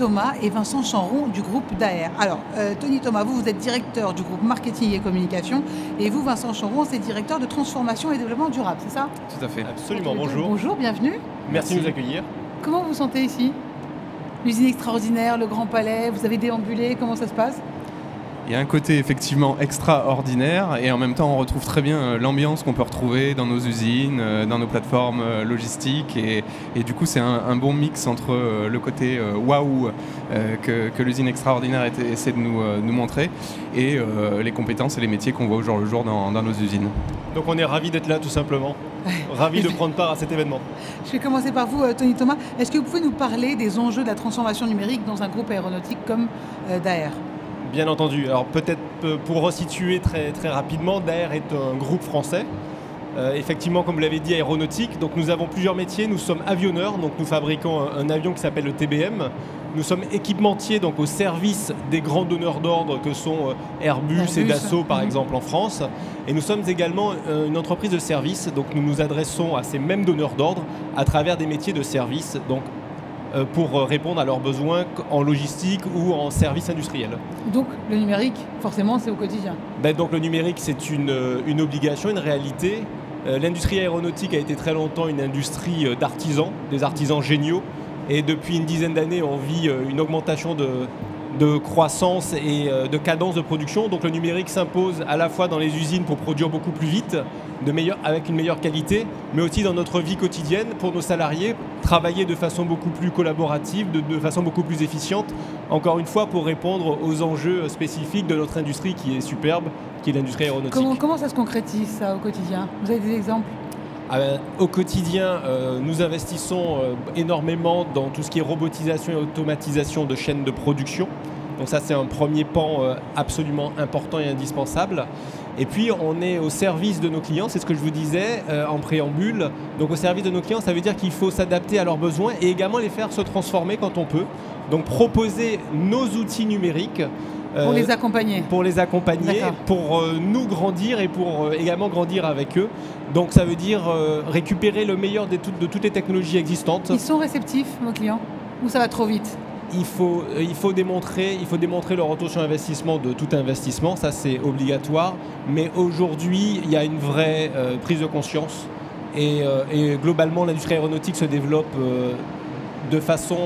Thomas et Vincent Chanron du groupe Daher. Alors, Tony Thomas, vous êtes directeur du groupe marketing et communication, et vous, Vincent Chanron, c'est directeur de transformation et développement durable, c'est ça? Tout à fait. Absolument, bonjour. Bonjour, bienvenue. Merci de nous accueillir. Comment vous vous sentez ici? L'usine extraordinaire, le Grand Palais, vous avez déambulé, comment ça se passe? Il y a un côté effectivement extraordinaire et en même temps on retrouve très bien l'ambiance qu'on peut retrouver dans nos usines, dans nos plateformes logistiques et du coup c'est un bon mix entre le côté waouh que l'usine extraordinaire essaie de nous montrer et les compétences et les métiers qu'on voit au jour le jour dans nos usines. Donc on est ravis d'être là tout simplement, ravis de prendre part à cet événement. Je vais commencer par vous Tony Thomas, est-ce que vous pouvez nous parler des enjeux de la transformation numérique dans un groupe aéronautique comme Daher? Bien entendu. Alors peut-être pour resituer très rapidement, Daher est un groupe français, effectivement comme vous l'avez dit aéronautique. Donc nous avons plusieurs métiers, nous sommes avionneurs, donc nous fabriquons un avion qui s'appelle le TBM. Nous sommes équipementiers donc au service des grands donneurs d'ordre que sont Airbus et Dassault par exemple en France. Et nous sommes également une entreprise de service, donc nous nous adressons à ces mêmes donneurs d'ordre à travers des métiers de service. Donc pour répondre à leurs besoins en logistique ou en service industriel. Donc le numérique, forcément, c'est au quotidien. Donc le numérique, c'est une obligation, une réalité. L'industrie aéronautique a été très longtemps une industrie d'artisans, des artisans géniaux. Et depuis une dizaine d'années, on vit une augmentation de croissance et de cadence de production. Donc le numérique s'impose à la fois dans les usines pour produire beaucoup plus vite, avec une meilleure qualité, mais aussi dans notre vie quotidienne pour nos salariés, travailler de façon beaucoup plus collaborative, de façon beaucoup plus efficiente, encore une fois pour répondre aux enjeux spécifiques de notre industrie qui est superbe, qui est l'industrie aéronautique. Comment ça se concrétise ça au quotidien? Vous avez des exemples? Au quotidien, nous investissons énormément dans tout ce qui est robotisation et automatisation de chaînes de production. Donc ça, c'est un premier pan absolument important et indispensable. Et puis, on est au service de nos clients, c'est ce que je vous disais en préambule. Donc au service de nos clients, ça veut dire qu'il faut s'adapter à leurs besoins et également les faire se transformer quand on peut. Donc proposer nos outils numériques pour les accompagner. Pour les accompagner, pour nous grandir et pour également grandir avec eux. Donc ça veut dire récupérer le meilleur de toutes les technologies existantes. Ils sont réceptifs, nos clients, ou ça va trop vite? Il faut démontrer le retour sur investissement de tout investissement, ça c'est obligatoire. Mais aujourd'hui, il y a une vraie prise de conscience et globalement l'industrie aéronautique se développe de façon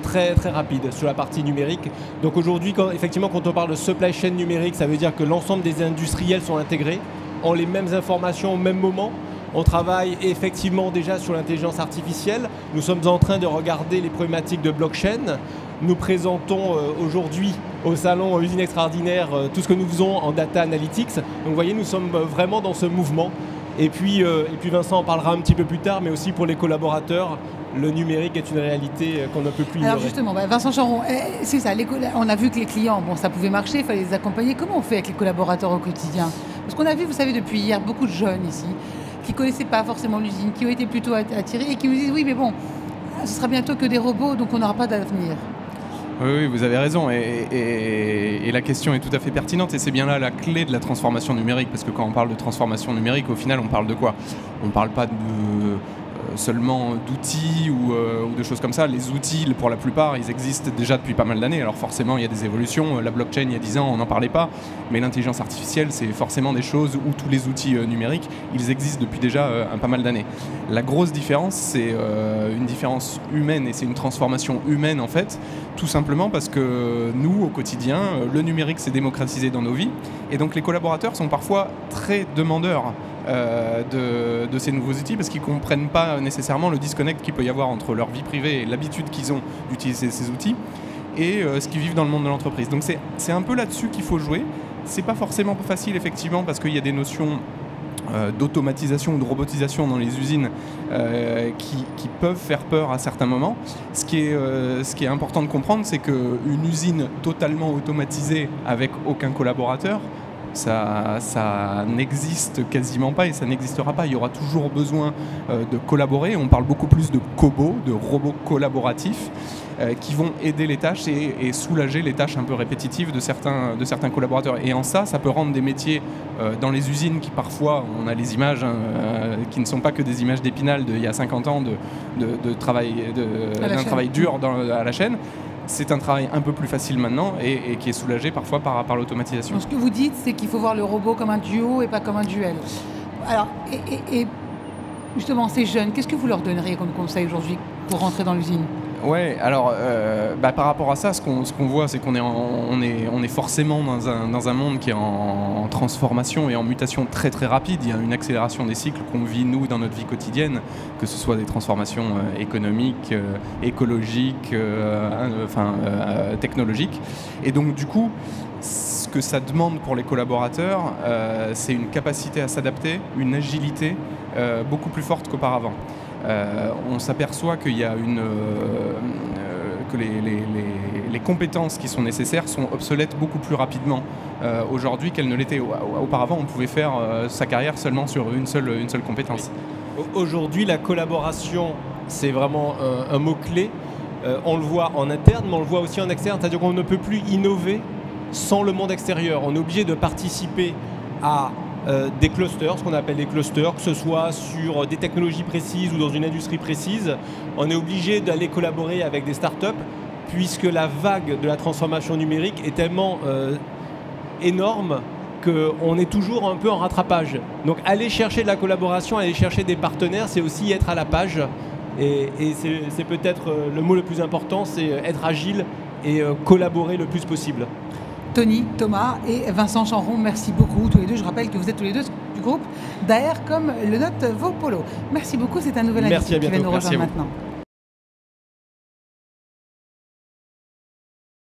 très rapide sur la partie numérique. Donc aujourd'hui, effectivement, quand on parle de supply chain numérique, ça veut dire que l'ensemble des industriels sont intégrés, ont les mêmes informations au même moment. On travaille effectivement déjà sur l'intelligence artificielle. Nous sommes en train de regarder les problématiques de blockchain. Nous présentons aujourd'hui au salon Usine Extraordinaire tout ce que nous faisons en data analytics. Donc vous voyez, nous sommes vraiment dans ce mouvement. Et puis Vincent en parlera un petit peu plus tard, mais aussi pour les collaborateurs, le numérique est une réalité qu'on ne peut plus ignorer. Alors justement, Vincent Chanron, c'est ça, on a vu que les clients, bon, ça pouvait marcher, il fallait les accompagner. Comment on fait avec les collaborateurs au quotidien? Parce qu'on a vu, vous savez, depuis hier, beaucoup de jeunes ici, qui ne connaissaient pas forcément l'usine, qui ont été plutôt attirés et qui nous disent, oui, mais bon, ce sera bientôt que des robots, donc on n'aura pas d'avenir. Oui, vous avez raison et la question est tout à fait pertinente et c'est bien là la clé de la transformation numérique parce que quand on parle de transformation numérique, au final, on parle de quoi? On ne parle pas de seulement d'outils ou de choses comme ça. Les outils, pour la plupart, ils existent déjà depuis pas mal d'années. Alors forcément, il y a des évolutions. La blockchain, il y a 10 ans, on n'en parlait pas. Mais l'intelligence artificielle, c'est forcément des choses où tous les outils numériques, ils existent depuis déjà pas mal d'années. La grosse différence, c'est une différence humaine et c'est une transformation humaine en fait. Tout simplement parce que nous, au quotidien, le numérique s'est démocratisé dans nos vies. Et donc les collaborateurs sont parfois très demandeurs de ces nouveaux outils parce qu'ils ne comprennent pas nécessairement le disconnect qu'il peut y avoir entre leur vie privée et l'habitude qu'ils ont d'utiliser ces outils et ce qu'ils vivent dans le monde de l'entreprise. Donc c'est un peu là-dessus qu'il faut jouer. C'est pas forcément facile effectivement parce qu'il y a des notions d'automatisation ou de robotisation dans les usines qui peuvent faire peur à certains moments. Ce qui est important de comprendre, c'est qu'une usine totalement automatisée avec aucun collaborateur, ça n'existe quasiment pas et ça n'existera pas. Il y aura toujours besoin de collaborer. On parle beaucoup plus de cobots, de robots collaboratifs qui vont aider les tâches et soulager les tâches un peu répétitives de certains collaborateurs. Et en ça peut rendre des métiers dans les usines qui parfois, on a les images qui ne sont pas que des images d'Épinal d'il y a 50 ans d'un travail dur à la chaîne. C'est un travail un peu plus facile maintenant et qui est soulagé parfois par l'automatisation. Donc, ce que vous dites, c'est qu'il faut voir le robot comme un duo et pas comme un duel. Alors, et justement, ces jeunes, qu'est-ce que vous leur donneriez comme conseil aujourd'hui pour rentrer dans l'usine ? Ouais, alors par rapport à ça, ce qu'on voit, c'est qu'on est forcément dans un monde qui est en transformation et en mutation très très rapide. Il y a une accélération des cycles qu'on vit nous dans notre vie quotidienne, que ce soit des transformations économiques, écologiques, technologiques. Et donc du coup, ce que ça demande pour les collaborateurs, c'est une capacité à s'adapter, une agilité beaucoup plus forte qu'auparavant. On s'aperçoit qu'il y a que les compétences qui sont nécessaires sont obsolètes beaucoup plus rapidement aujourd'hui qu'elles ne l'étaient. Auparavant, on pouvait faire sa carrière seulement sur une seule compétence. Aujourd'hui, la collaboration, c'est vraiment un mot-clé. On le voit en interne, mais on le voit aussi en externe. C'est-à-dire qu'on ne peut plus innover sans le monde extérieur. On est obligé de participer à des clusters, ce qu'on appelle des clusters, que ce soit sur des technologies précises ou dans une industrie précise. On est obligé d'aller collaborer avec des startups puisque la vague de la transformation numérique est tellement énorme qu'on est toujours un peu en rattrapage. Donc aller chercher de la collaboration, aller chercher des partenaires, c'est aussi être à la page. Et c'est peut-être le mot le plus important, c'est être agile et collaborer le plus possible. Tony, Thomas et Vincent Chanron, merci beaucoup tous les deux. Je rappelle que vous êtes tous les deux du groupe Daher, comme le note Vopolo. Merci beaucoup, c'est un nouvel invité qui va nous rejoindre maintenant.